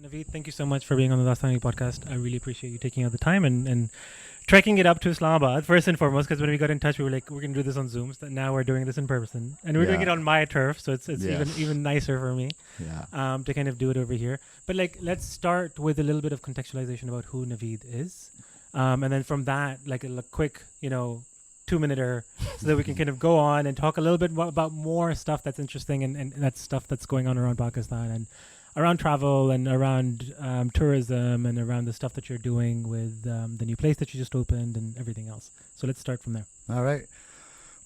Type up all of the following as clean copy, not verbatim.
Naveed, thank you so much for being on the Dastaangoi Podcast. I really appreciate you taking out the time and trekking it up to Islamabad, first and foremost, because when we got in touch, we were like, we're going to do this on Zoom. So now we're doing this in person. And we're doing it on my turf, so it's even nicer for me to kind of do it over here. But let's start with a little bit of contextualization about who Naveed is. And then from that, a quick, 2-minute so that we can kind of go on and talk a little bit about more stuff that's interesting and that's stuff that's going on around Pakistan and around travel and around tourism and around the stuff that you're doing with the new place that you just opened and everything else. So let's start from there. All right.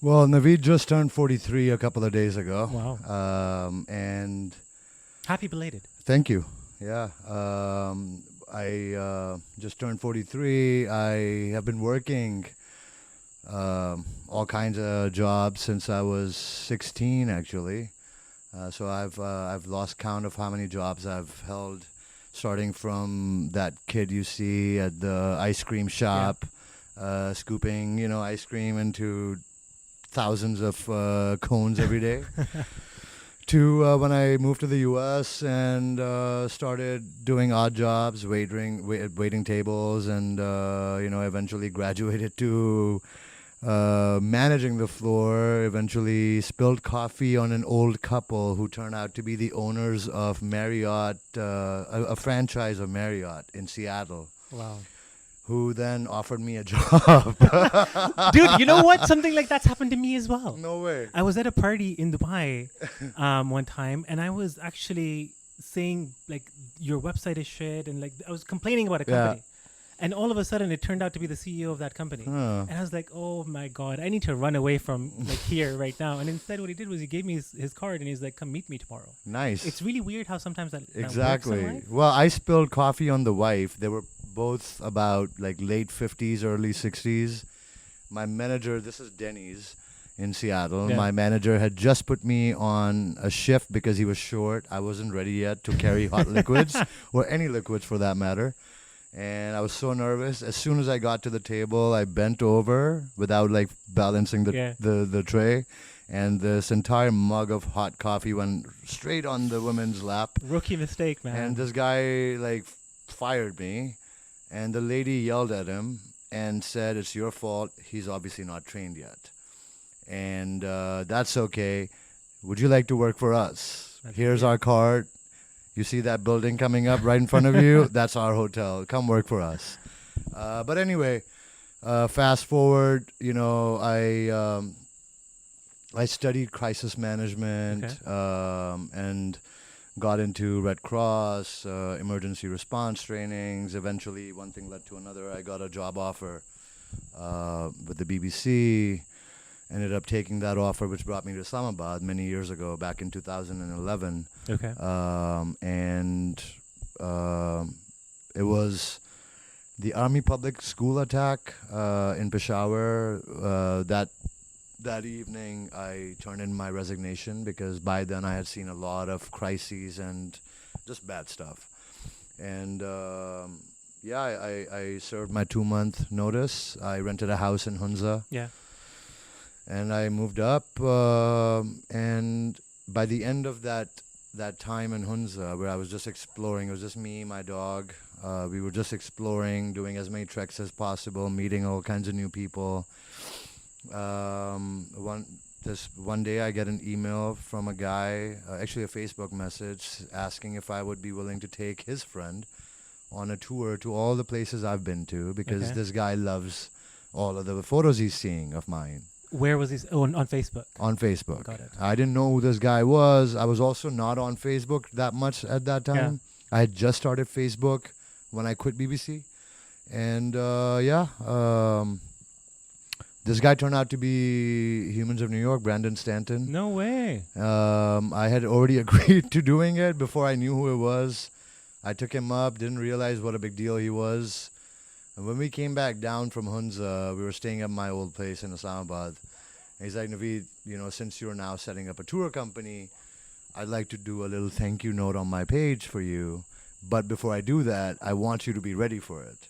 Well, Naveed just turned 43 a couple of days ago. Wow. And happy belated. Thank you. Yeah. I just turned 43. I have been working all kinds of jobs since I was 16, actually. So I've lost count of how many jobs I've held, starting from that kid you see at the ice cream shop, scooping ice cream into thousands of cones every day, to when I moved to the U.S. and started doing odd jobs, waiting tables, and eventually graduated to managing the floor. Eventually spilled coffee on an old couple who turned out to be the owners of Marriott, a franchise of Marriott in Seattle. Wow. Who then offered me a job. Dude, you know what? Something like that's happened to me as well. No way. I was at a party in Dubai one time, and I was actually saying, your website is shit, and I was complaining about a company. Yeah. And all of a sudden, it turned out to be the CEO of that company. And I was like, oh, my God, I need to run away from here right now. And instead, what he did was he gave me his card, and he's like, come meet me tomorrow. Nice. It's really weird how sometimes that Exactly. works in life. Well, I spilled coffee on the wife. They were both about late 50s, early 60s. My manager, this is Denny's in Seattle. Yeah. My manager had just put me on a shift because he was short. I wasn't ready yet to carry hot liquids or any liquids for that matter. And I was so nervous. As soon as I got to the table, I bent over without balancing the tray. And this entire mug of hot coffee went straight on the woman's lap. Rookie mistake, man. And this guy fired me. And the lady yelled at him and said, it's your fault. He's obviously not trained yet. And that's okay. Would you like to work for us? Here's our card. You see that building coming up right in front of you? That's our hotel. Come work for us. But anyway, fast forward, I studied crisis management and got into Red Cross, emergency response trainings. Eventually, one thing led to another. I got a job offer with the BBC. Ended up taking that offer, which brought me to Islamabad many years ago, back in 2011. Okay. It was the Army Public School attack in Peshawar. That evening, I turned in my resignation because by then I had seen a lot of crises and just bad stuff. And I served my 2-month notice. I rented a house in Hunza. Yeah. And I moved up, and by the end of that time in Hunza, where I was just exploring, it was just me, my dog. We were just exploring, doing as many treks as possible, meeting all kinds of new people. One day I get an email from a guy, actually a Facebook message, asking if I would be willing to take his friend on a tour to all the places I've been to, because this guy loves all of the photos he's seeing of mine. Where was this? Oh, on Facebook. On Facebook. Got it. I didn't know who this guy was. I was also not on Facebook that much at that time. I had just started Facebook when I quit BBC. And this guy turned out to be Humans of New York, Brandon Stanton. No way. I had already agreed to doing it before I knew who it was. I took him up, didn't realize what a big deal he was. And when we came back down from Hunza, we were staying at my old place in Islamabad. And he's like, Naveed, since you're now setting up a tour company, I'd like to do a little thank you note on my page for you. But before I do that, I want you to be ready for it,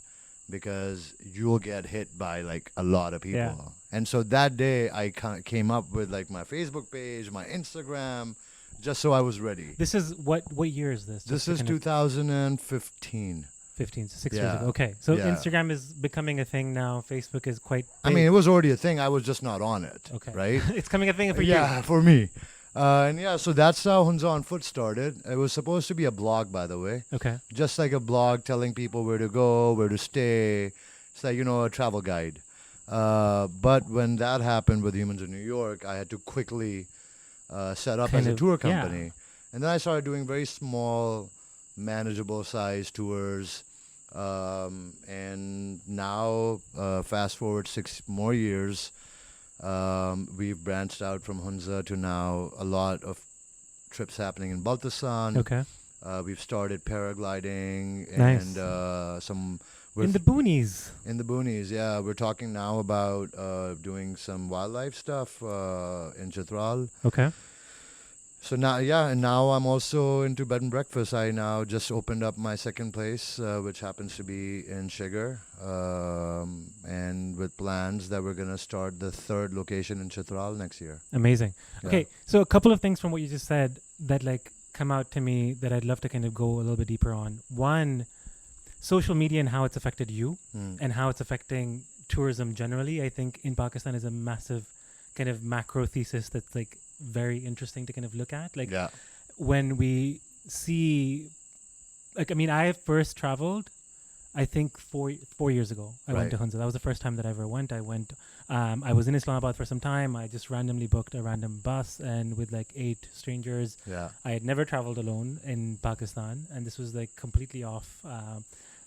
because you'll get hit by a lot of people. Yeah. And so that day I came up with my Facebook page, my Instagram, just so I was ready. This is what year is this? This Just is to kind of 2015. 15, so 6 years Yeah. ago. Okay, so Yeah. Instagram is becoming a thing now. Facebook is quite I big. mean, it was already a thing. I was just not on it. Okay. Right? It's coming a thing for Yeah, you. for me. And yeah, so that's how Hunza on Foot started. It was supposed to be a blog, by the way. Okay. Just like a blog telling people where to go, where to stay. It's like, a travel guide. But when that happened with Humans in New York, I had to quickly set up Kind as a of, tour yeah. company. And then I started doing very small, manageable size tours. And now, fast forward 6 more years, we've branched out from Hunza to now a lot of trips happening in Baltistan. Okay. We've started paragliding Nice. and some In the boonies. in the boonies. Yeah, we're talking now about doing some wildlife stuff in Chitral. Okay. So now, yeah, and now I'm also into bed and breakfast. I now just opened up my second place, which happens to be in Shigar, and with plans that we're gonna start the third location in Chitral next year. Amazing. Yeah. Okay, so a couple of things from what you just said that like come out to me that I'd love to kind of go a little bit deeper on. One, social media and how it's affected you and how it's affecting tourism generally. I think in Pakistan is a massive kind of macro thesis that's like very interesting to kind of look at. Like Yeah. when we see, like, I mean, I first traveled, I think 4 years ago. I went to Right. Hunza. That was the first time that I ever went. I went, I was in Islamabad for some time. I just randomly booked a random bus and with like 8 strangers. Yeah. I had never traveled alone in Pakistan, and this was like completely off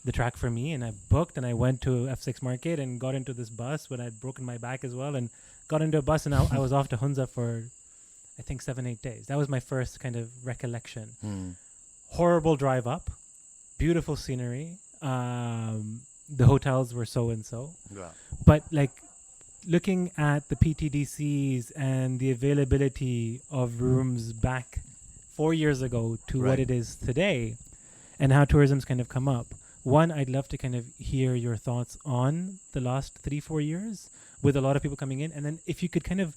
the track for me. And I booked, and I went to F6 Market and got into this bus when I'd broken my back as well, and got into a bus, and I was off to Hunza for, I think, 7-8 days. That was my first kind of recollection. Horrible drive up, beautiful scenery. The hotels were so and so, Yeah. but like looking at the PTDCs and the availability of rooms back 4 years ago to what Right. it is today, and how tourism's kind of come up. One, I'd love to kind of hear your thoughts on the last 3-4 years with a lot of people coming in, and then if you could kind of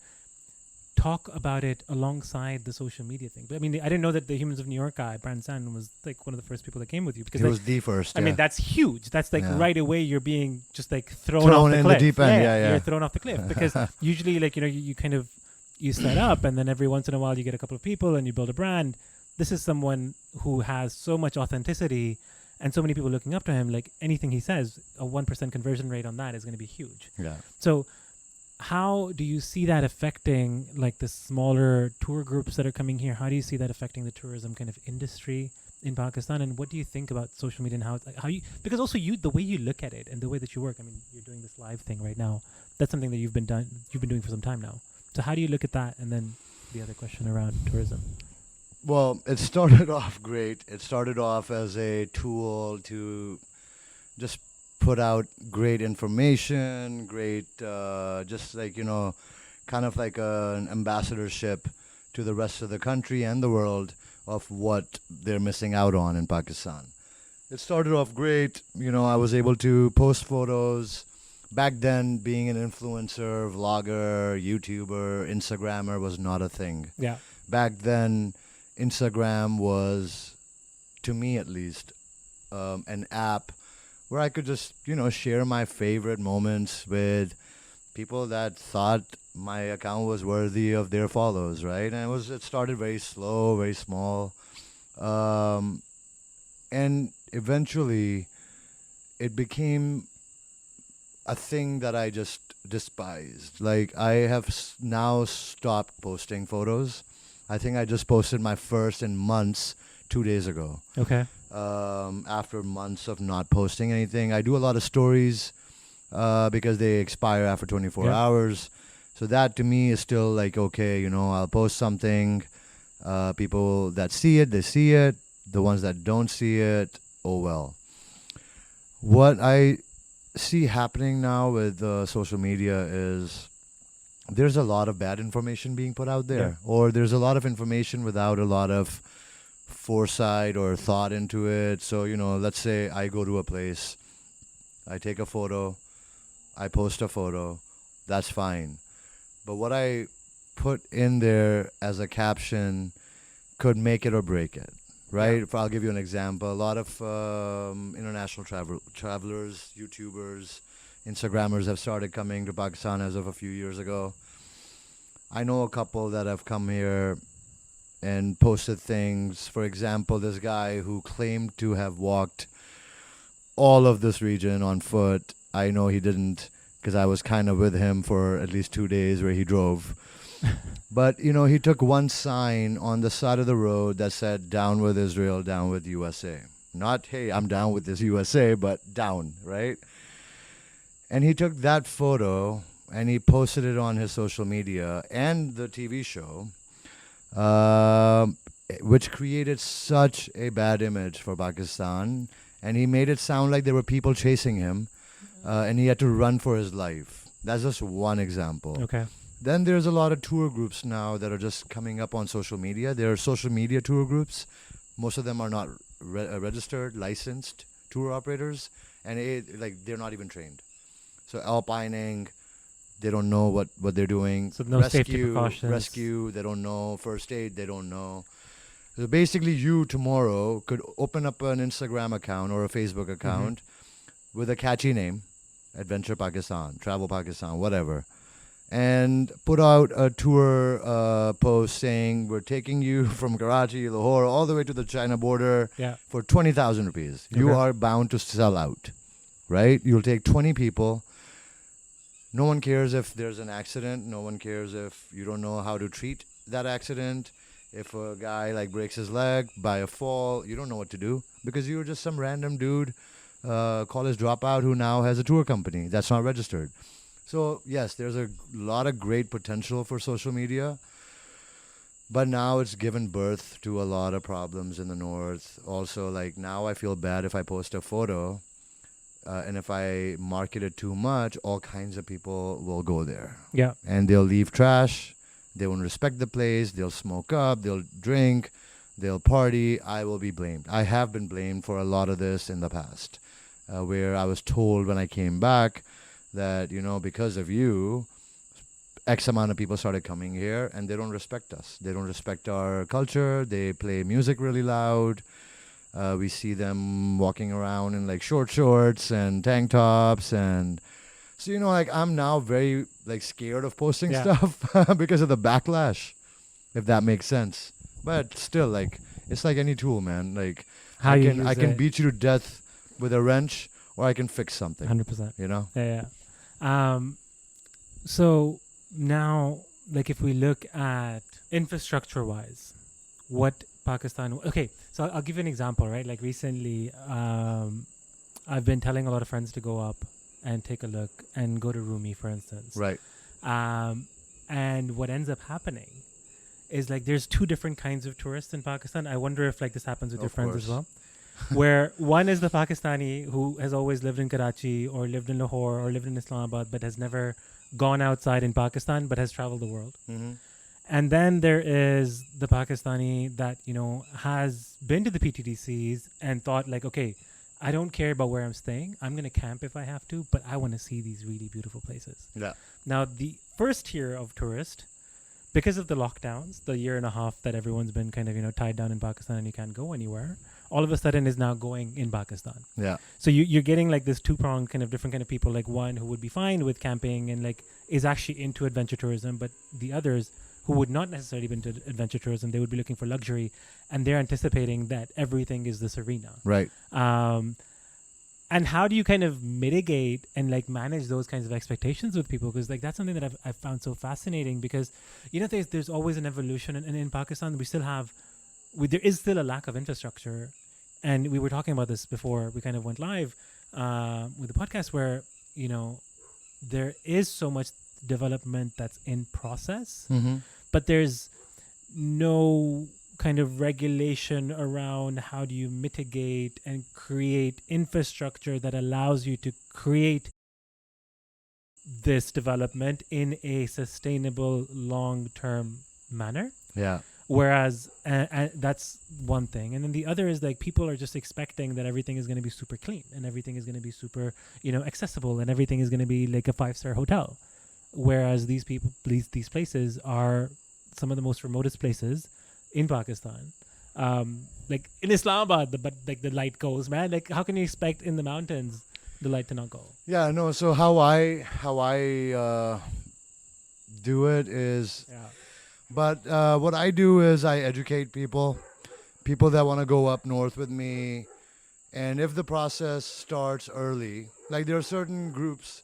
talk about it alongside the social media thing. But I mean, I didn't know that the Humans of New York guy, Brand San, was like one of the first people that came with you, because It like, was the first. I yeah. mean, that's huge. That's like Yeah. right away you're being just like thrown off Thrown the in cliff. the deep end. Yeah. You're thrown off the cliff because usually, like, you kind of you set up, and then every once in a while you get a couple of people and you build a brand. This is someone who has so much authenticity and so many people looking up to him. Like anything he says, a 1% conversion rate on that is going to be huge. Yeah. So how do you see that affecting like the smaller tour groups that are coming here? How do you see that affecting the tourism kind of industry in Pakistan? And what do you think about social media and how it's like, how you, because also the way you look at it and the way that you work, I mean, you're doing this live thing right now. That's something that you've been doing for some time now. So how do you look at that? And then the other question around tourism. Well, it started off great. It started off as a tool to just put out great information, great, just like, kind of like an ambassadorship to the rest of the country and the world of what they're missing out on in Pakistan. It started off great. I was able to post photos. Back then, being an influencer, vlogger, YouTuber, Instagrammer was not a thing. Yeah. Back then, Instagram was, to me at least, an app where I could just, share my favorite moments with people that thought my account was worthy of their follows, right? And it started very slow, very small. And eventually it became a thing that I just despised. Like, I have now stopped posting photos. I think I just posted my first in months 2 days ago. Okay. After months of not posting anything. I do a lot of stories because they expire after 24 hours. So that to me is still like, okay, I'll post something. People that see it, they see it. The ones that don't see it, oh well. What I see happening now with social media is there's a lot of bad information being put out there, or there's a lot of information without a lot of foresight or thought into it. So, let's say I go to a place, I take a photo, I post a photo, that's fine. But what I put in there as a caption could make it or break it, right? I'll give you an example. A lot of international travelers, YouTubers, Instagrammers have started coming to Pakistan as of a few years ago. I know a couple that have come here and posted things. For example, this guy who claimed to have walked all of this region on foot. I know he didn't, because I was kind of with him for at least 2 days where he drove. But, you know, he took one sign on the side of the road that said, "Down with Israel, down with USA." Not, "Hey, I'm down with this USA," but down, right? And he took that photo and he posted it on his social media and the TV show, which created such a bad image for Pakistan. And he made it sound like there were people chasing him, and he had to run for his life. That's just one example. Okay. Then there's a lot of tour groups now that are just coming up on social media. There are social media tour groups. Most of them are not registered, licensed tour operators, and they're not even trained. So alpining, they don't know what they're doing. So no safety precautions. Rescue, they don't know. First aid, they don't know. So basically, you tomorrow could open up an Instagram account or a Facebook account with a catchy name, Adventure Pakistan, Travel Pakistan, whatever, and put out a tour post saying, "We're taking you from Karachi, Lahore, all the way to the China border for 20,000 rupees. You are bound to sell out, right? You'll take 20 people. No one cares if there's an accident. No one cares if you don't know how to treat that accident. If a guy like breaks his leg by a fall, you don't know what to do because you're just some random dude, college dropout who now has a tour company that's not registered." So yes, there's a lot of great potential for social media, but now it's given birth to a lot of problems in the north. Also, like now I feel bad if I post a photo, and if I market it too much, all kinds of people will go there. Yeah. And they'll leave trash. They won't respect the place. They'll smoke up. They'll drink. They'll party. I will be blamed. I have been blamed for a lot of this in the past, where I was told when I came back that, you know, because of you, X amount of people started coming here and they don't respect us. They don't respect our culture. They play music really loud. We see them walking around in like short shorts and tank tops. And so, you know, like I'm now very like scared of posting stuff because of the backlash, if that makes sense. But still, like, it's like any tool, man. Like I can beat you to death with a wrench, or I can fix something. 100%. You know? Yeah. So now, like, if we look at infrastructure-wise, what Pakistan... Okay, so I'll give you an example, right? Like, recently, I've been telling a lot of friends to go up and take a look and go to Rumi, for instance. Right. And what ends up happening is, like, there's two different kinds of tourists in Pakistan. I wonder if, like, this happens with your friends as well. Where one is the Pakistani who has always lived in Karachi or lived in Lahore or lived in Islamabad but has never gone outside in Pakistan but has traveled the world. Mm-hmm. And then there is the Pakistani that, you know, has been to the PTDCs and thought like, okay, I don't care about where I'm staying. I'm going to camp if I have to, but I want to see these really beautiful places. Yeah. Now, the first tier of tourist, because of the lockdowns, the year and a half that everyone's been kind of, you know, tied down in Pakistan and you can't go anywhere, all of a sudden is now going in Pakistan. Yeah. So you're getting like this two-pronged kind of different kind of people, like one who would be fine with camping and like is actually into adventure tourism, but the others who would not necessarily be into adventure tourism, they would be looking for luxury and they're anticipating that everything is this arena. Right. And how do you kind of mitigate and like manage those kinds of expectations with people? Because like that's something that I've found so fascinating because, you know, there's always an evolution and in Pakistan we still have, there is still a lack of infrastructure. And we were talking about this before we kind of went live with the podcast where, you know, there is so much development that's in process, but there's no kind of regulation around how do you mitigate and create infrastructure that allows you to create this development in a sustainable long-term manner. Yeah. Whereas that's one thing. And then the other is like people are just expecting that everything is going to be super clean and everything is going to be super, you know, accessible and everything is going to be like a 5-star hotel. Whereas these places are some of the most remotest places in Pakistan. Like in Islamabad, but like the light goes, man. Like how can you expect in the mountains the light to not go? Yeah, no. So how I do it is, Yeah. but what I do is I educate people that want to go up north with me, and if the process starts early, like there are certain groups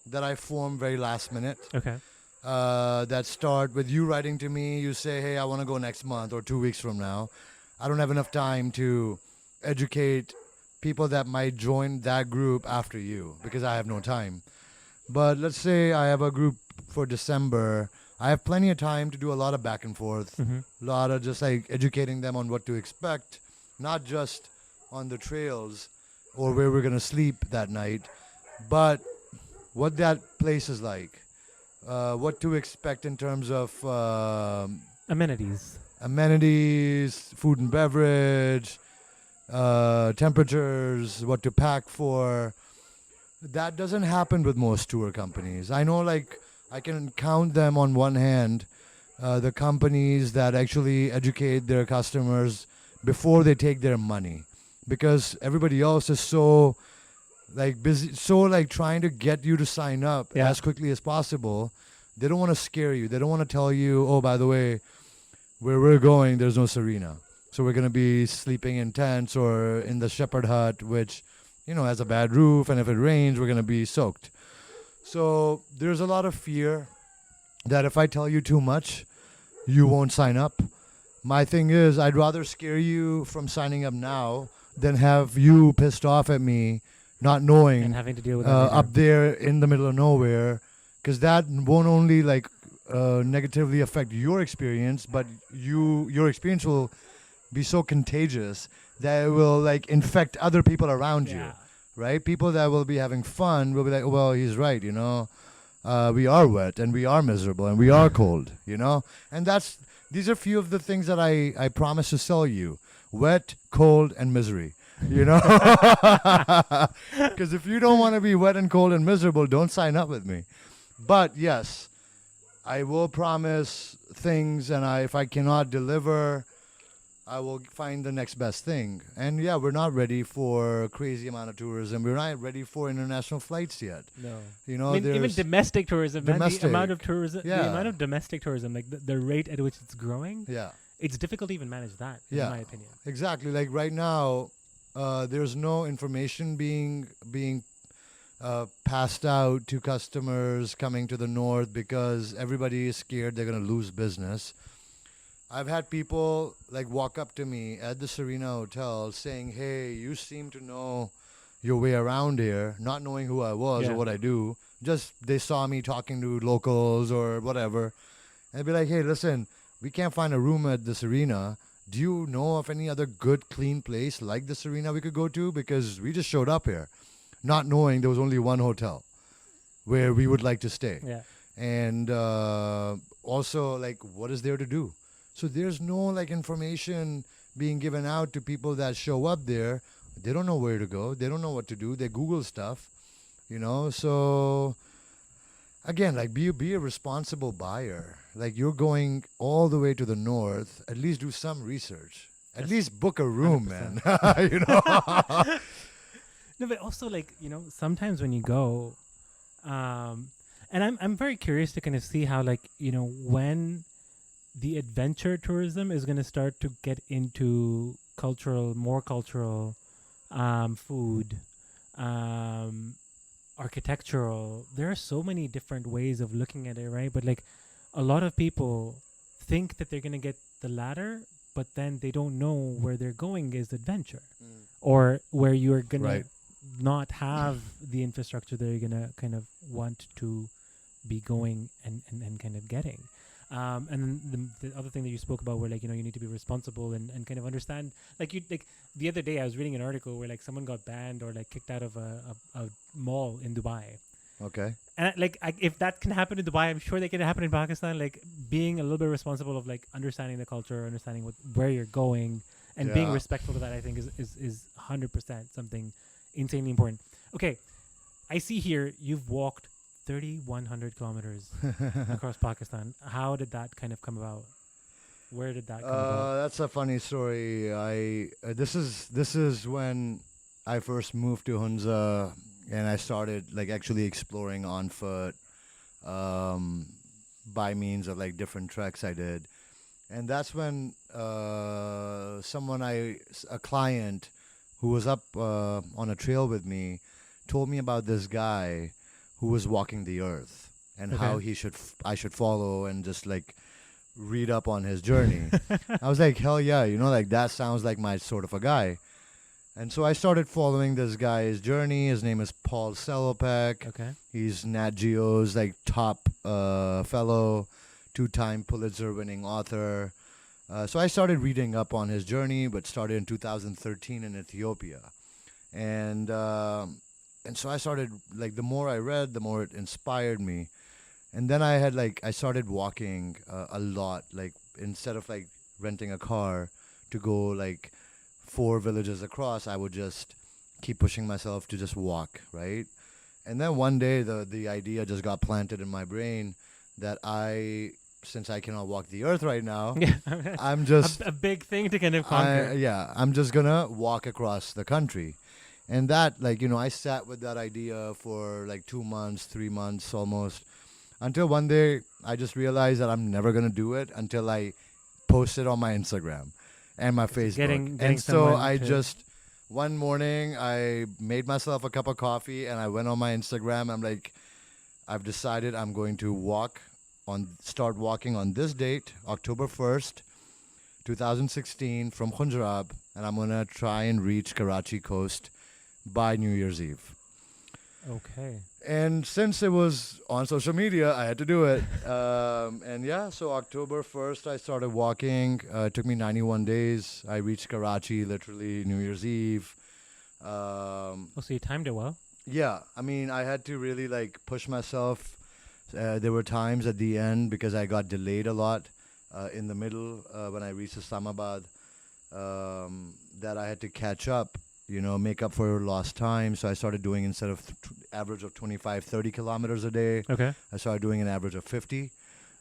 that I form very last minute. Okay. That start with you writing to me. You say, hey, I want to go next month or 2 weeks from now. I don't have enough time to educate people that might join that group after you because I have no time. But let's say I have a group for December. I have plenty of time to do a lot of back and forth, Mm-hmm. a lot of just like educating them on what to expect, not just on the trails or where we're going to sleep that night, but what that place is like, what to expect in terms of Amenities. amenities, food and beverage, temperatures, what to pack for. That doesn't happen with most tour companies. I know, like, I can count them on one hand, the companies that actually educate their customers before they take their money, because everybody else is so like busy, so like trying to get you to sign up Yeah. as quickly as possible. They don't want to scare you. They don't want to tell you, oh, by the way, where we're going, there's no Serena. So we're going to be sleeping in tents or in the shepherd hut, which, you know, has a bad roof. And if it rains, we're going to be soaked. So there's a lot of fear that if I tell you too much, you won't sign up. My thing is, I'd rather scare you from signing up now than have you pissed off at me not knowing And having to deal with that later. up there in the middle of nowhere, because that won't only like negatively affect your experience, but your experience will be so contagious that it will like infect other people around you, Yeah. right? People that will be having fun will be like, well, he's right, you know, we are wet and we are miserable and we are cold, you know, and these are few of the things that I promise to sell you: wet, cold, and misery. You know, because if you don't want to be wet and cold and miserable, don't sign up with me. But yes, I will promise things, and if I cannot deliver, I will find the next best thing. And yeah, we're not ready for a crazy amount of tourism. We're not ready for international flights yet. No. You know, I mean, even there's domestic tourism, man, the amount of Domestic. tourism, the Yeah. amount of domestic tourism, like the rate at which it's growing, yeah. it's difficult to even manage that, Yeah. in my opinion. Exactly. Like right now, there's no information being passed out to customers coming to the north because everybody is scared they're gonna lose business. I've had people like walk up to me at the Serena Hotel saying, "Hey, you seem to know your way around here," not knowing who I was Yeah. or what I do. Just they saw me talking to locals or whatever, and they'd be like, "Hey, listen, we can't find a room at the Serena. Do you know of any other good, clean place like the Serena we could go to? Because we just showed up here, not knowing there was only one hotel where we would like to stay. Yeah. And also, like, what is there to do? So there's no, like, information being given out to people that show up there. They don't know where to go. They don't know what to do. They Google stuff, you know? So again, like be a responsible buyer. Like you're going all the way to the north, at least do some research. At Yes. least book a room, man. 100%. You know? No, but also like, you know, sometimes when you go, and I'm very curious to kind of see how, like, you know, when the adventure tourism is going to start to get into more cultural, food, architectural. There are so many different ways of looking at it, right? But like, a lot of people think that they're going to get the latter, but then they don't know where they're going is adventure, or where you're going Right. to not have the infrastructure that you're going to kind of want to be going and kind of getting. And then the other thing that you spoke about where, like, you know, you need to be responsible and kind of understand, like, the other day I was reading an article where, like, someone got banned or like kicked out of a mall in Dubai. Okay. And if that can happen in Dubai, I'm sure they can happen in Pakistan. Like, being a little bit responsible of like understanding the culture, understanding where you're going, and being Yeah. respectful to that, I think is 100% something insanely important. Okay, I see here you've walked 3,100 kilometers across Pakistan. How did that kind of come about? Where did that come about? That's a funny story. This is when I first moved to Hunza, and I started like actually exploring on foot, um, by means of like different treks I did, and that's when a client who was up on a trail with me, told me about this guy who was walking the earth and how Okay. I should follow and just like read up on his journey. I was like, hell yeah, like that sounds like my sort of a guy. And so I started following this guy's journey. His name is Paul Selopek. Okay. He's Nat Geo's like top fellow, two-time Pulitzer-winning author. So I started reading up on his journey, but started in 2013 in Ethiopia, and so I started like the more I read, the more it inspired me. And then I started walking a lot. Like instead of like renting a car to go like 4 villages across, I would just keep pushing myself to just walk, right? And then one day the idea just got planted in my brain that since I cannot walk the earth right now, Yeah. I'm just a big thing to kind of conquer. I'm just gonna walk across the country. And that, I sat with that idea for like 2 months, 3 months almost, until one day I just realized that I'm never gonna do it until I post it on my Instagram and my Facebook. Getting And so someone I to- just one morning I made myself a cup of coffee and I went on my Instagram. I'm like, I've decided I'm going to start walking on this date, October 1st, 2016, from Khunjarab, and I'm gonna try and reach Karachi coast by New Year's Eve. Okay. And since it was on social media, I had to do it. And yeah, so October 1st, I started walking. It took me 91 days. I reached Karachi literally New Year's Eve. Oh, so you timed it well. Yeah, I mean, I had to really like push myself. There were times at the end because I got delayed a lot in the middle when I reached Islamabad, that I had to catch up, make up for lost time. So I started doing, instead of average of 25, 30 kilometers a day, Okay. I started doing an average of 50.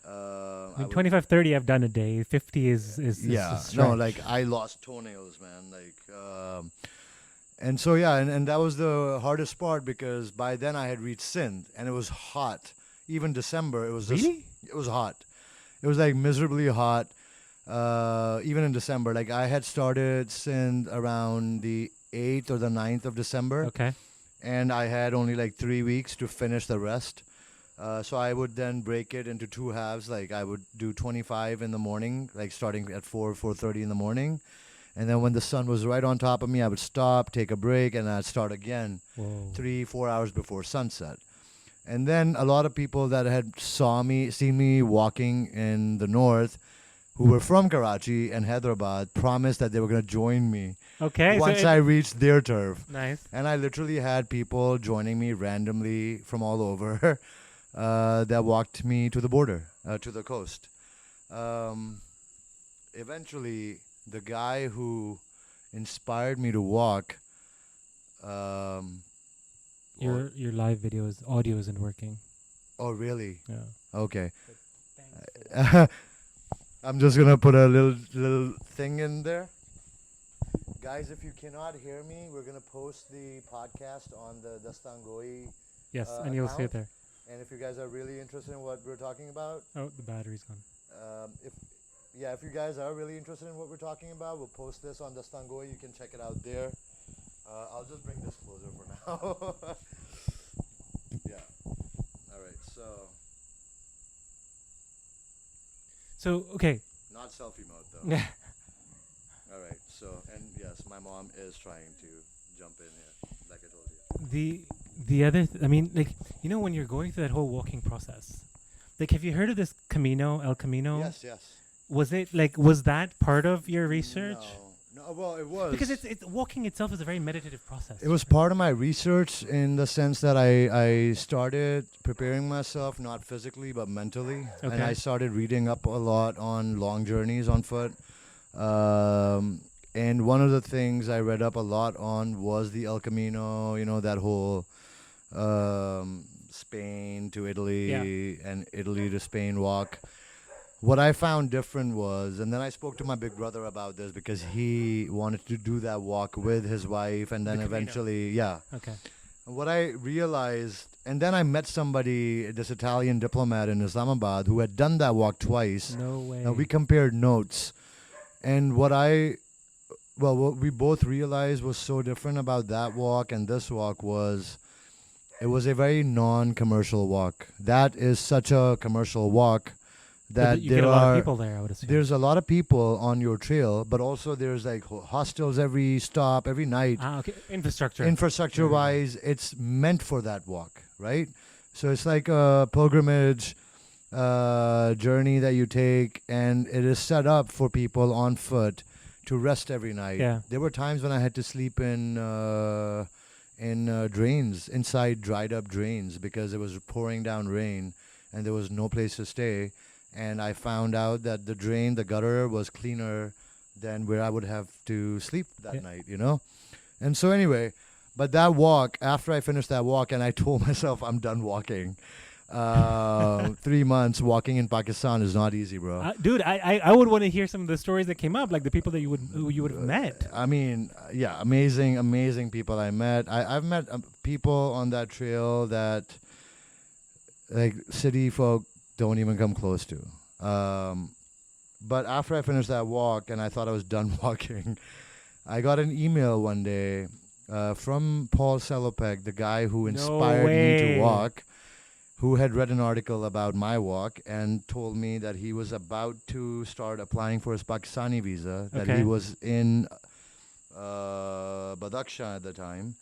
I mean, 25, 30 I've done a day. 50 is Yeah, a stretch. no, like I lost toenails, man. And so yeah, and that was the hardest part because by then I had reached Sindh and it was hot. Even December, it was just Really? it was hot. It was like miserably hot. Even in December, like I had started Sindh around the 8th or the 9th of December, Okay. and I had only like 3 weeks to finish the rest. So I would then break it into two halves. Like I would do 25 in the morning, like starting at 4:30 in the morning. And then when the sun was right on top of me, I would stop, take a break, and I'd start again Whoa. 3-4 hours before sunset. And then a lot of people that had seen me walking in the north, who were from Karachi and Hyderabad, promised that they were going to join me Okay. once I reached their turf. Nice. And I literally had people joining me randomly from all over that walked me to the border, to the coast. Eventually, the guy who inspired me to walk, Your live videos, audio isn't working. oh really? Yeah. Okay. Thanks. I'm just gonna put a little thing in there. Guys, if you cannot hear me, we're gonna post the podcast on the Dastaangoi. Yes, and you'll see it account. there. And if you guys are really interested in what we're talking about, Oh, the battery's gone. if you guys are really interested in what we're talking about, we'll post this on Dastaangoi. You can check it out there. I'll just bring this closer for now. Yeah. All right. So, okay. Not selfie mode though. Yeah. All right. So, and yes, my mom is trying to jump in here, like I told you. The other, I mean, like, when you're going through that whole walking process, like, have you heard of this El Camino? Yes. Was that part of your research? No. Well, it was Because it's walking itself is a very meditative process. It was part of my research in the sense that I started preparing myself, not physically but mentally, and Okay. I started reading up a lot on long journeys on foot. And one of the things I read up a lot on was the El Camino. That whole Spain to Italy and Italy to Spain walk. what I found different was, and then I spoke to my big brother about this because he wanted to do that walk with his wife, and then The Camino. eventually, yeah. Okay. What I realized, and then I met somebody, this Italian diplomat in Islamabad, who had done that walk twice. No way. And we compared notes. And what we both realized was so different about that walk and this walk was, it was a very non-commercial walk. That is such a commercial walk that you there get a lot are of people there, I would assume. there's a lot of people on your trail, but also there's like hostels every stop, every night. Okay. Infrastructure. Infrastructure wise, it's meant for that walk, right? So it's like a pilgrimage journey that you take, and it is set up for people on foot to rest every night. Yeah. There were times when I had to sleep in drains, inside dried up drains, because it was pouring down rain and there was no place to stay. And I found out that the gutter was cleaner than where I would have to sleep that night, you know? And so anyway, but that walk, after I finished that walk, and I told myself I'm done walking. 3 months walking in Pakistan is not easy, bro. Dude, I would want to hear some of the stories that came up, like the people that you would have met. I mean, yeah, amazing people I met. I've met people on that trail that like city folk don't even come close to. But after I finished that walk and I thought I was done walking, I got an email one day from Paul Selopek, the guy who inspired me to walk, who had read an article about my walk and told me that he was about to start applying for his Pakistani visa, that he was in Badakhshan at the time,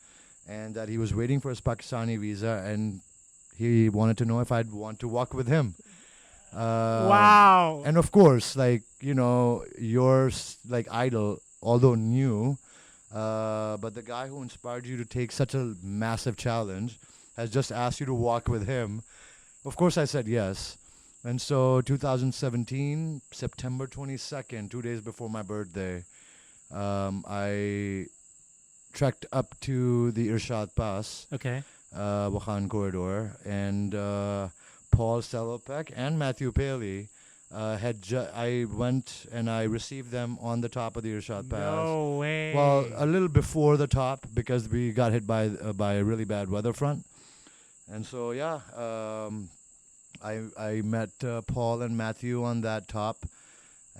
and that he was waiting for his Pakistani visa, and he wanted to know if I'd want to walk with him. Wow. And of course, like, you know, your like idol, although new, but the guy who inspired you to take such a massive challenge has just asked you to walk with him. Of course, I said yes. And so 2017, September 22nd, 2 days before my birthday, I trekked up to the Irshad Pass, Wakhan Corridor, and Paul Selopek and Matthew Paley I went and I received them on the top of the Irshad Pass. No way. Well, a little before the top because we got hit by a really bad weather front. And so, yeah, I met Paul and Matthew on that top,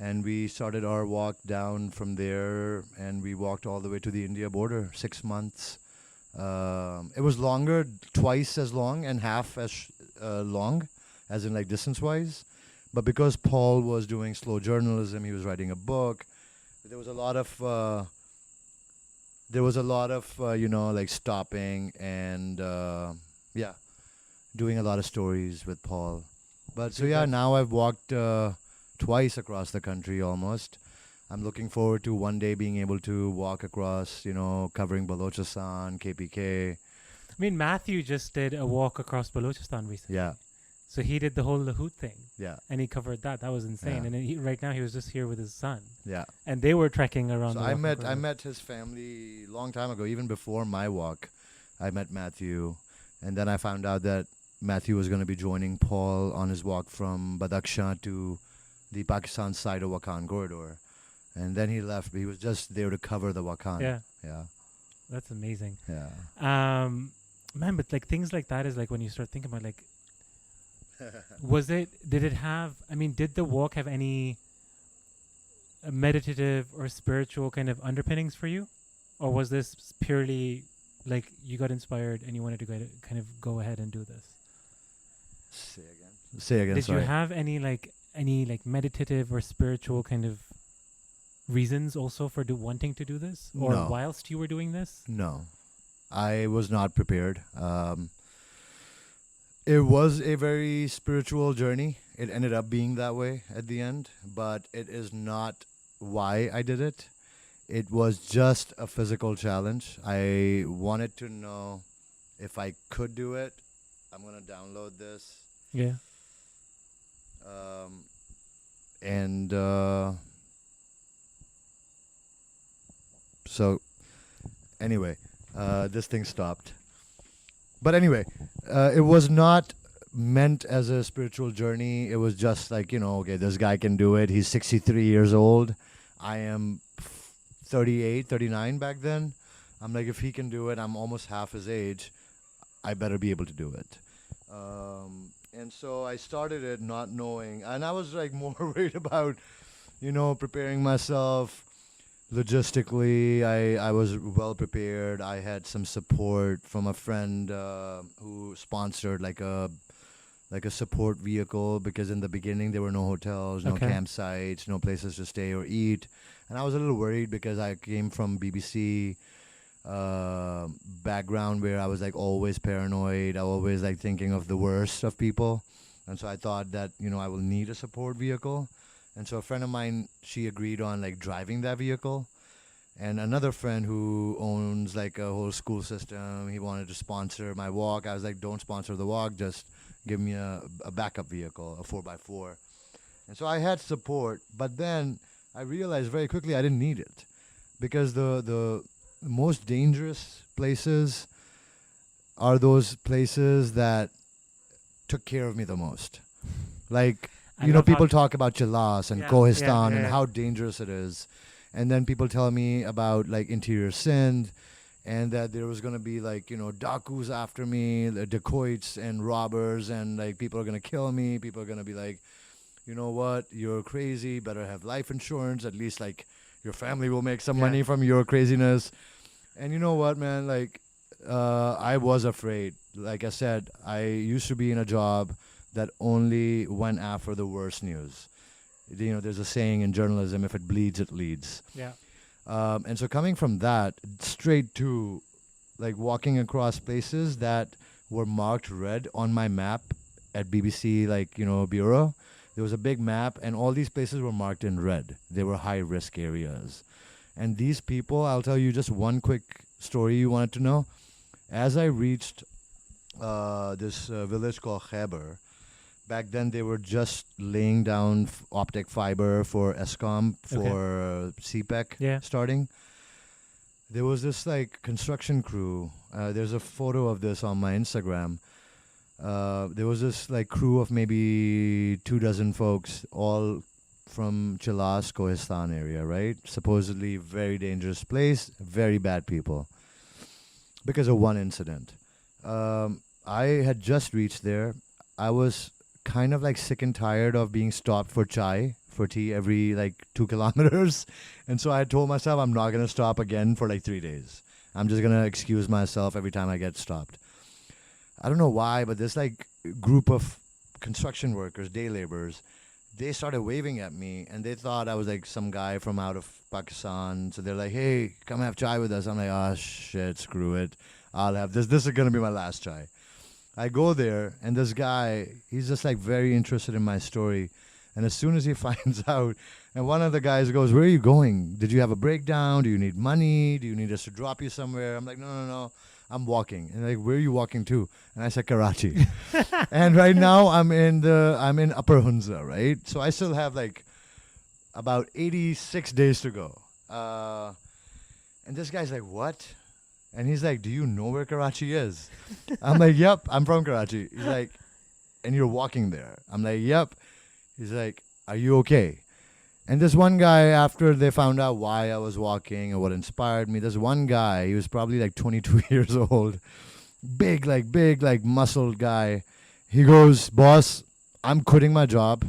and we started our walk down from there, and we walked all the way to the India border, 6 months. It was longer, twice as long and half as long, as in like distance-wise. But because Paul was doing slow journalism, he was writing a book. There was a lot of, you know, like stopping and, yeah, doing a lot of stories with Paul. But so, yeah, now I've walked twice across the country almost. I'm looking forward to one day being able to walk across, you know, covering Balochistan, KPK. I mean, Matthew just did a walk across Balochistan recently. Yeah. So he did the whole Lahut thing. Yeah. And he covered that. That was insane. Yeah. And then right now he was just here with his son. Yeah. And they were trekking around. So the I met his family long time ago, even before my walk. I met Matthew, and then I found out that Matthew was going to be joining Paul on his walk from Badakhshan to the Pakistan side of Wakhan corridor. And then he left. He was just there to cover the Wakhan. Yeah. Yeah. That's amazing. Yeah. Man, but like things like that is like when you start thinking about like, did the walk have any meditative or spiritual kind of underpinnings for you? Or was this purely like you got inspired and you wanted to kind of go ahead and do this? Say again. Did sorry. you have any meditative or spiritual kind of reasons also for wanting to do this? Or No. whilst you were doing this? No. I was not prepared. It was a very spiritual journey. It ended up being that way at the end, but it is not why I did it. It was just a physical challenge. I wanted to know if I could do it. I'm going to download this. Yeah. So anyway, this thing stopped. But anyway, it was not meant as a spiritual journey. It was just like, okay, this guy can do it. He's 63 years old. I am 38, 39 back then. I'm like, if he can do it, I'm almost half his age. I better be able to do it. And so I started it not knowing. And I was like more worried about, preparing myself logistically. I was well prepared. I had some support from a friend who sponsored like a support vehicle, because in the beginning there were no hotels, no Okay. campsites, no places to stay or eat. And I was a little worried because I came from BBC background where I was like always paranoid. I always like thinking of the worst of people. And so I thought that, I will need a support vehicle. And so a friend of mine, she agreed on like driving that vehicle. And another friend who owns like a whole school system, he wanted to sponsor my walk. I was like, don't sponsor the walk, just give me a backup vehicle, a 4x4. And so I had support, but then I realized very quickly I didn't need it, because the most dangerous places are those places that took care of me the most. Like, I you know, love how- people talk about Chilas and Yeah, Kohistan yeah, and yeah. how dangerous it is. And then people tell me about like interior Sindh, and that there was going to be like, dakus after me, the dacoits and robbers, and like people are going to kill me. People are going to be like, you know what, you're crazy, better have life insurance. At least like your family will make some Yeah. money from your craziness. And you know what, man, like I was afraid. Like I said, I used to be in a job that only went after the worst news. There's a saying in journalism, if it bleeds, it leads. Yeah. And so coming from that straight to like walking across places that were marked red on my map at BBC, bureau, there was a big map and all these places were marked in red. They were high risk areas. And these people, I'll tell you just one quick story you wanted to know. As I reached this village called Khyber, back then they were just laying down optic fiber for ESCOM, for CPEC Yeah. starting. There was this like construction crew. There's a photo of this on my Instagram. There was this like crew of maybe 24 folks, all from Chilas, Kohistan area, right? Supposedly very dangerous place, very bad people. Because of one incident. I had just reached there. I was kind of like sick and tired of being stopped for tea every like 2 kilometers. And so I told myself I'm not going to stop again for like 3 days. I'm just going to excuse myself every time I get stopped. I don't know why, but this like group of construction workers, day laborers, they started waving at me and they thought I was like some guy from out of Pakistan. So they're like, hey, come have chai with us. I'm like, oh shit, screw it. I'll have this. This is going to be my last chai. I go there and this guy, he's just like very interested in my story. And as soon as he finds out, and one of the guys goes, where are you going? Did you have a breakdown? Do you need money? Do you need us to drop you somewhere? I'm like, no. I'm walking. And like, where are you walking to? And I said, Karachi. And right now I'm in Upper Hunza, right? So I still have like about 86 days to go. And this guy's like, what? And he's like, do you know where Karachi is? I'm like, yep, I'm from Karachi. He's like, and you're walking there? I'm like, yep. He's like, are you okay? And this one guy, after they found out why I was walking and what inspired me, this one guy, he was probably like 22 years old, big, muscled guy. He goes, boss, I'm quitting my job.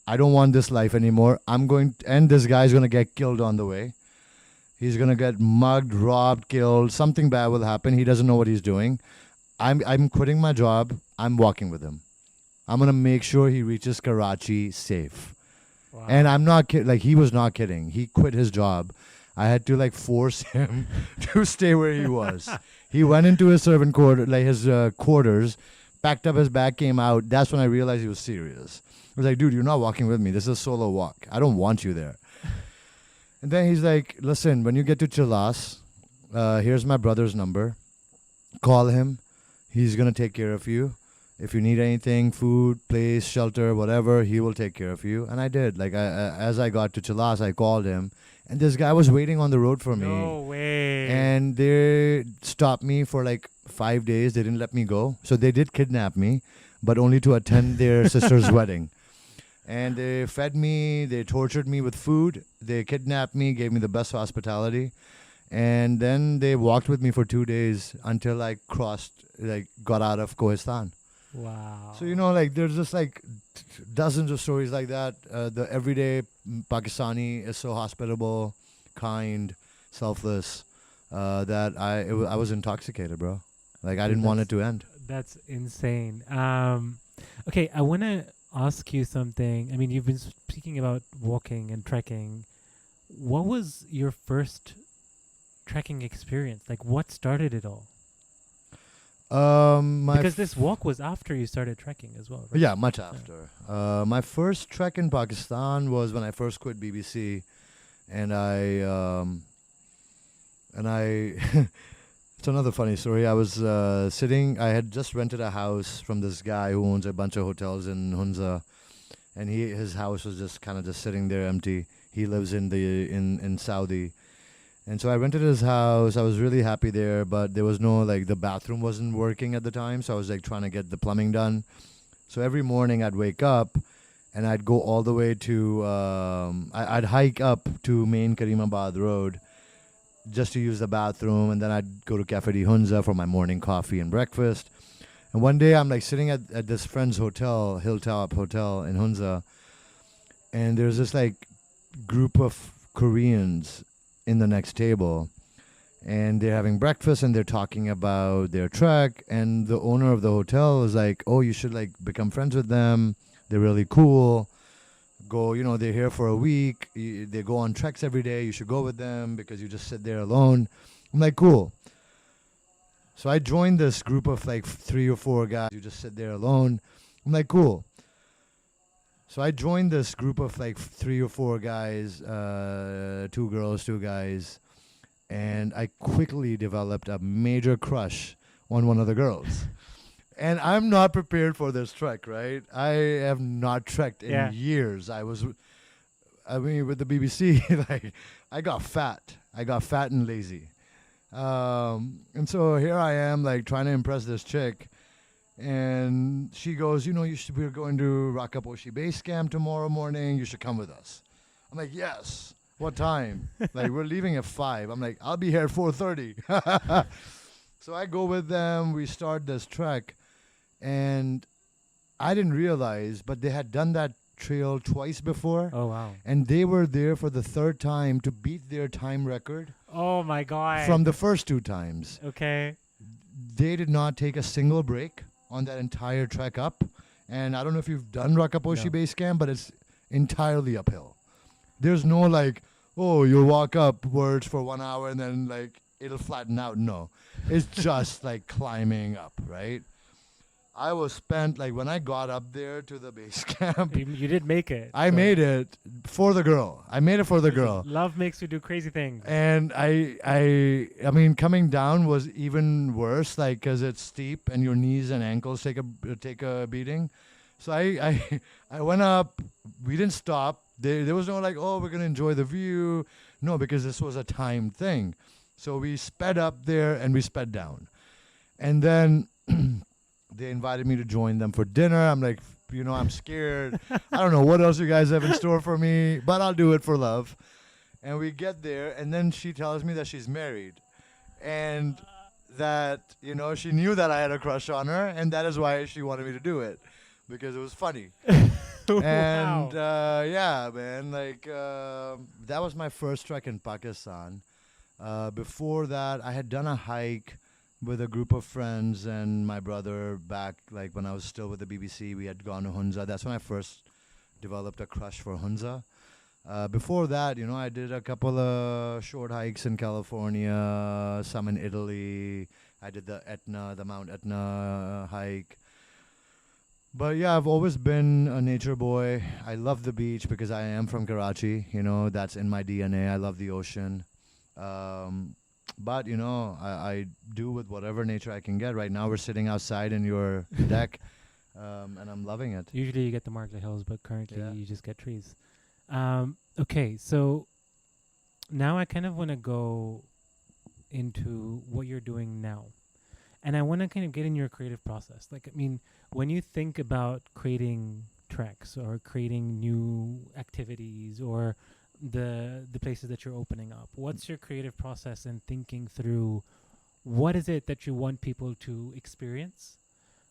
I don't want this life anymore. And this guy's going to get killed on the way. He's going to get mugged, robbed, killed. Something bad will happen. He doesn't know what he's doing. I'm quitting my job. I'm walking with him. I'm going to make sure he reaches Karachi safe. Wow. And I'm not kidding. Like, he was not kidding. He quit his job. I had to like force him to stay where he was. He went into his servant quarter, like his quarters, packed up his bag, came out. That's when I realized he was serious. I was like, dude, you're not walking with me. This is a solo walk. I don't want you there. And then he's like, listen, when you get to Chilas, here's my brother's number. Call him. He's going to take care of you. If you need anything, food, place, shelter, whatever, he will take care of you. And I did. Like, as I got to Chilas, I called him. And this guy was waiting on the road for me. No way. And they stopped me for like 5 days. They didn't let me go. So they did kidnap me. but only to attend their sister's wedding. And they fed me, they tortured me with food, they kidnapped me, gave me the best hospitality. And then they walked with me for 2 days until I got out of Kohistan. Wow. So, like, there's just like dozens of stories like that. The everyday Pakistani is so hospitable, kind, selfless, that I was intoxicated, bro. Like, I didn't want it to end. That's insane. Okay, I want to ask you something. I mean, you've been speaking about walking and trekking. What was your first trekking experience? Like, what started it all? Because this walk was after you started trekking as well, right? Yeah, much after. My first trek in Pakistan was when I first quit BBC, and it's another funny story. I was I had just rented a house from this guy who owns a bunch of hotels in Hunza, and his house was just kind of just sitting there empty. He lives in Saudi. And so I rented his house. I was really happy there, but there was no, like, the bathroom wasn't working at the time. So I was like trying to get the plumbing done. So every morning I'd wake up and I'd go all the way to, I'd hike up to main Karimabad Road just to use the bathroom. And then I'd go to Cafe de Hunza for my morning coffee and breakfast. And one day I'm like sitting at this friend's hotel, Hilltop Hotel in Hunza. And there's this like group of Koreans in the next table, and they're having breakfast and they're talking about their trek, and the owner of the hotel is like, oh, you should like become friends with them, they're really cool, go, they're here for a week, they go on treks every day, you should go with them because you just sit there alone. I'm like, cool. So I joined this group of like 3 or 4 guys. You just sit there alone. I'm like, cool. So I joined this group of like 3 or 4 guys, 2 girls, 2 guys, and I quickly developed a major crush on one of the girls. And I'm not prepared for this trek, right? I have not trekked in years. With the BBC, like, I got fat. I got fat and lazy. And so here I am, like, trying to impress this chick. And she goes, we're going to Rakaposhi Base Camp tomorrow morning. You should come with us. I'm like, yes. What time? Like, we're leaving at 5. I'm like, I'll be here at 4:30. So I go with them. We start this trek. And I didn't realize, but they had done that trail twice before. Oh, wow. And they were there for the 3rd time to beat their time record. Oh, my God. From the first 2 times. Okay. They did not take a single break on that entire trek up. And I don't know if you've done Rakaposhi Base Camp, but it's entirely uphill. There's no like, oh, you'll walk upwards for 1 hour and then like it'll flatten out. No, it's just like climbing up, right? I was spent, like, when I got up there to the base camp. You did make it. I made it for the girl. I made it for the girl. Love makes you do crazy things. And I mean, coming down was even worse, like, because it's steep and your knees and ankles take a beating. So I went up. We didn't stop. There was no like, oh, we're going to enjoy the view. No, because this was a timed thing. So we sped up there and we sped down. And then they invited me to join them for dinner. I'm like, I'm scared. I don't know what else you guys have in store for me, but I'll do it for love. And we get there, and then she tells me that she's married. And that, she knew that I had a crush on her, and that is why she wanted me to do it, because it was funny. And, yeah, man, like, that was my first trek in Pakistan. Before that, I had done a hike with a group of friends and my brother back, like, when I was still with the BBC. We had gone to Hunza. That's when I first developed a crush for Hunza. Before that, I did a couple of short hikes in California, some in Italy. I did the Mount Etna hike. But yeah, I've always been a nature boy. I love the beach because I am from Karachi. That's in my DNA. I love the ocean. But, I do with whatever nature I can get. Right now we're sitting outside in your deck, and I'm loving it. Usually you get the Margla Hills, but currently you just get trees. Okay, so now I kind of want to go into what you're doing now. And I want to kind of get in your creative process. Like, I mean, when you think about creating treks or creating new activities or the places that you're opening up, what's your creative process in thinking through what is it that you want people to experience?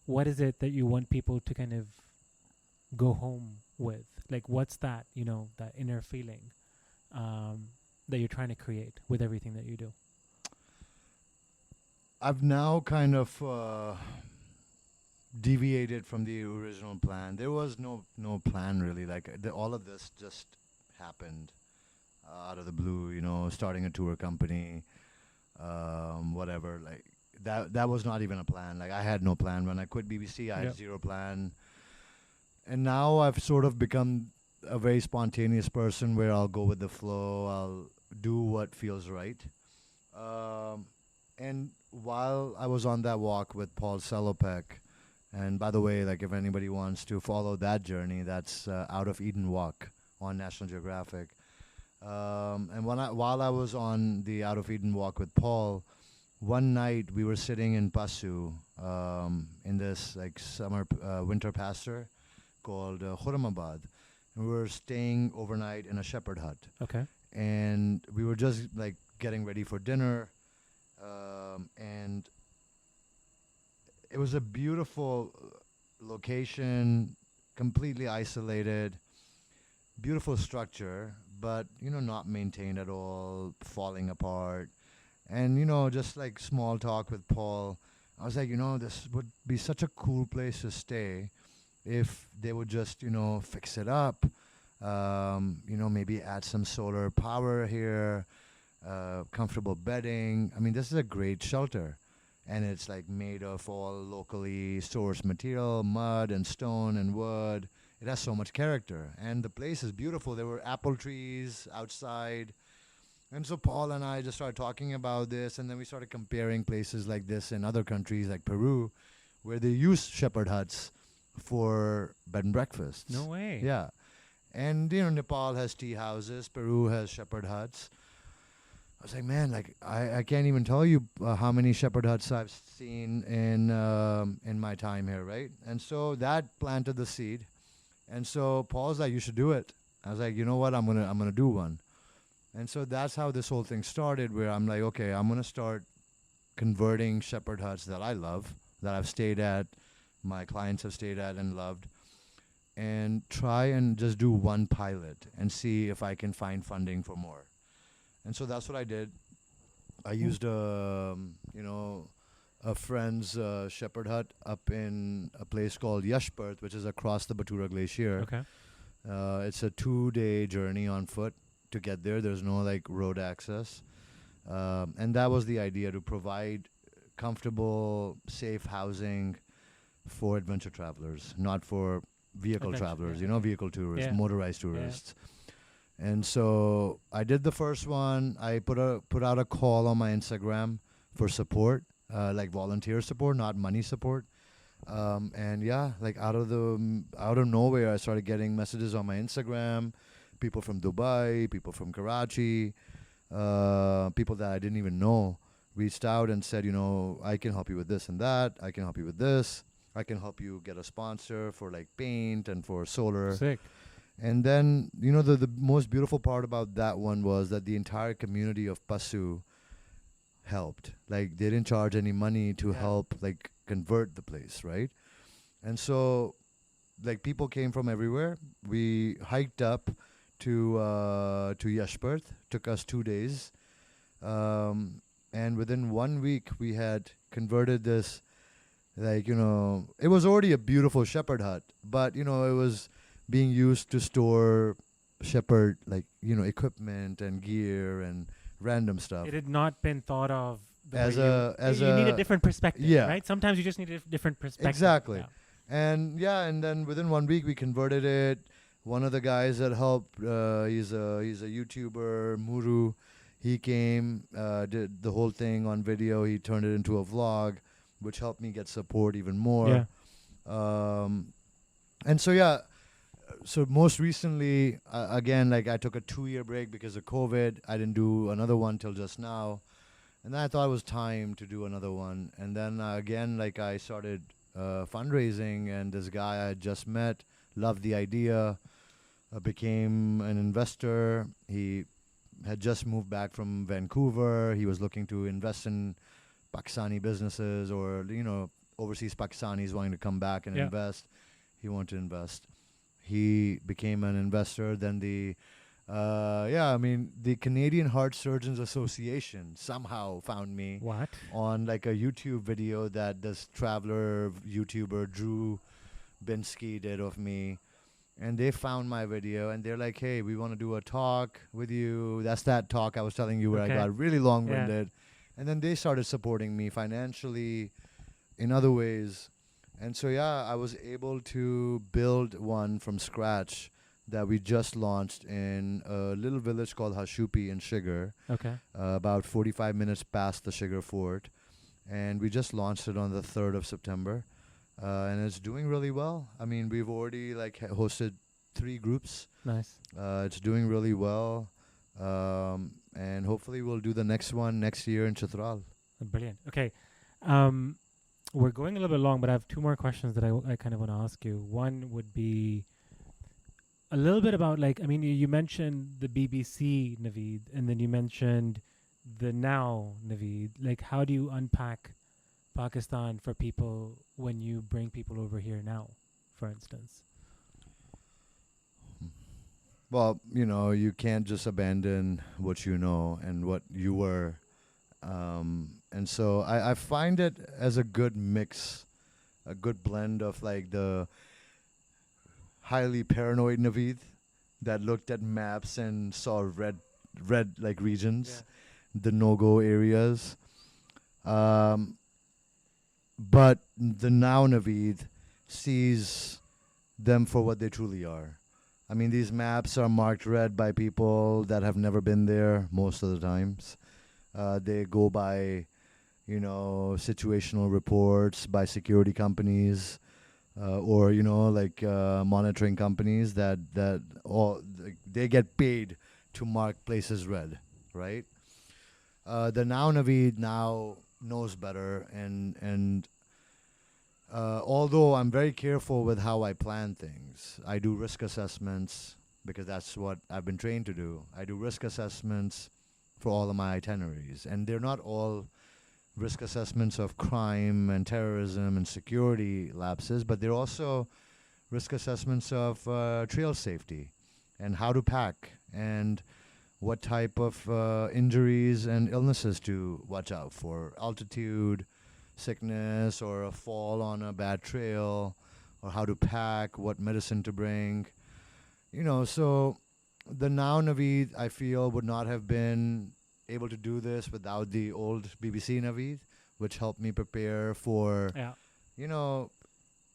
What is it that you want people to kind of go home with? Like, what's that, that inner feeling that you're trying to create with everything that you do? I've now kind of deviated from the original plan. There was no plan really. Like all of this just happened out of the blue. Starting a tour company, whatever. Like that was not even a plan. Like I had no plan when I quit BBC. I had zero plan, and now I've sort of become a very spontaneous person where I'll go with the flow. I'll do what feels right. And while I was on that walk with Paul Selopek, and by the way, like if anybody wants to follow that journey, that's Out of Eden Walk on National Geographic. And while I was on the Out of Eden Walk with Paul, one night we were sitting in Pasu in this like winter pasture called Khurramabad. And we were staying overnight in a shepherd hut. Okay. And we were just like getting ready for dinner. And it was a beautiful location, completely isolated, beautiful structure, but not maintained at all, falling apart. And just like small talk with Paul, I was like, this would be such a cool place to stay if they would just fix it up, maybe add some solar power here, comfortable bedding. I mean, this is a great shelter, and it's like made of all locally sourced material, mud and stone and wood. It has so much character, and the place is beautiful. There were apple trees outside, and so Paul and I just started talking about this, and then we started comparing places like this in other countries like Peru, where they use shepherd huts for bed and breakfasts. No way. Yeah. And Nepal has tea houses, Peru has shepherd huts. I was like, man, like I can't even tell you how many shepherd huts I've seen in my time here, right? And so that planted the seed. And so Paul's like, you should do it. I was like, you know what? I'm gonna do one. And so that's how this whole thing started, where I'm like, okay, I'm gonna start converting shepherd huts that I love, that I've stayed at, my clients have stayed at and loved, and try and just do one pilot and see if I can find funding for more. And so that's what I did. I used a friend's shepherd hut up in a place called Yashpurt, which is across the Batura Glacier. Okay. It's a 2-day journey on foot to get there. There's no like road access. And that was the idea, to provide comfortable, safe housing for adventure travelers, not for vehicle travelers, vehicle tourists, motorized tourists. Yeah. And so I did the first one. I put out a call on my Instagram for support, like volunteer support, not money support. And yeah, like out of nowhere, I started getting messages on my Instagram, people from Dubai, people from Karachi, people that I didn't even know reached out and said, I can help you with this and that. I can help you with this. I can help you get a sponsor for like paint and for solar. Sick. And then, the most beautiful part about that one was that the entire community of Pasu helped. Like, they didn't charge any money to help, like, convert the place, right? And so, like, people came from everywhere. We hiked up to Yashpurt. Took us 2 days. And within 1 week, we had converted this, like, it was already a beautiful shepherd hut, but, it was being used to store shepherd, like, equipment and gear and random stuff. It had not been thought of you need a different perspective, right? Sometimes you just need a different perspective. Exactly. Yeah. And then within 1 week we converted it. One of the guys that helped, he's a YouTuber, Muru. He came, did the whole thing on video. He turned it into a vlog, which helped me get support even more. And so so most recently, again, like I took a 2-year break because of COVID. I didn't do another one till just now. And then I thought it was time to do another one. And then again, like I started fundraising, and this guy I had just met loved the idea, became an investor. He had just moved back from Vancouver. He was looking to invest in Pakistani businesses, or overseas Pakistanis wanting to come back and invest. He wanted to invest. He became an investor. Then the Canadian Heart Surgeons Association somehow found me on like a YouTube video that this traveler YouTuber Drew Binsky did of me. And they found my video, and they're like, hey, we want to do a talk with you. That's that talk I was telling you where I got really long-winded. Yeah. And then they started supporting me financially in other ways. And so, I was able to build one from scratch that we just launched in a little village called Hashupi in Shigar. Okay. About 45 minutes past the Shigar Fort. And we just launched it on the 3rd of September. And it's doing really well. I mean, we've already hosted 3 groups. Nice. It's doing really well. And hopefully we'll do the next one next year in Chitral. Brilliant. Okay. We're going a little bit long, but I have 2 more questions that I kind of want to ask you. One would be a little bit about you mentioned the BBC, Naveed, and then you mentioned the Now, Naveed. Like, how do you unpack Pakistan for people when you bring people over here now, for instance? Well, you can't just abandon what you know and what you were. And so I find it as a good mix, a good blend of like the highly paranoid Naveed that looked at maps and saw red like regions, the no-go areas. But the now Naveed sees them for what they truly are. I mean, these maps are marked red by people that have never been there most of the times. They go by, situational reports by security companies, or monitoring companies that all they get paid to mark places red, right? The now Naveed now knows better, and although I'm very careful with how I plan things, I do risk assessments because that's what I've been trained to do. I do risk assessments for all of my itineraries, and they're not all risk assessments of crime and terrorism and security lapses, but they're also risk assessments of trail safety and how to pack and what type of injuries and illnesses to watch out for, altitude, sickness, or a fall on a bad trail, or how to pack, what medicine to bring. So the now Naveed, I feel, would not have been able to do this without the old BBC Naveed, which helped me prepare for,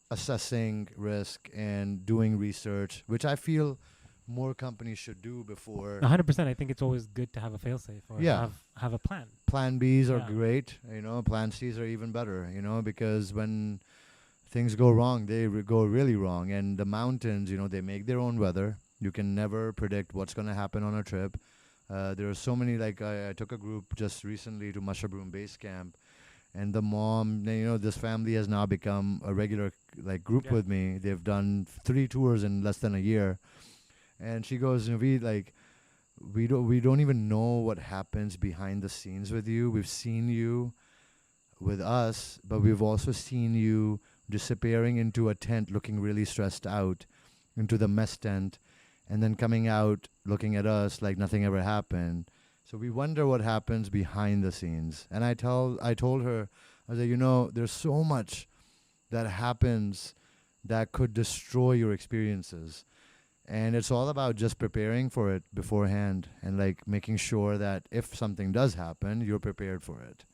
assessing risk and doing research, which I feel more companies should do before. 100%. I think it's always good to have a fail-safe or have a plan. Plan Bs are great. Plan Cs are even better, because when things go wrong, they go really wrong. And the mountains, they make their own weather. You can never predict what's going to happen on a trip. There are so many, I took a group just recently to Mashabroom Base Camp, and the mom, this family has now become a regular group with me. They've done 3 tours in less than a year. And she goes, we don't even know what happens behind the scenes with you. We've seen you with us, but we've also seen you disappearing into a tent looking really stressed out, into the mess tent, and then coming out looking at us like nothing ever happened. So we wonder what happens behind the scenes. And I told her, I said, there's so much that happens that could destroy your experiences. And it's all about just preparing for it beforehand and making sure that if something does happen, you're prepared for it.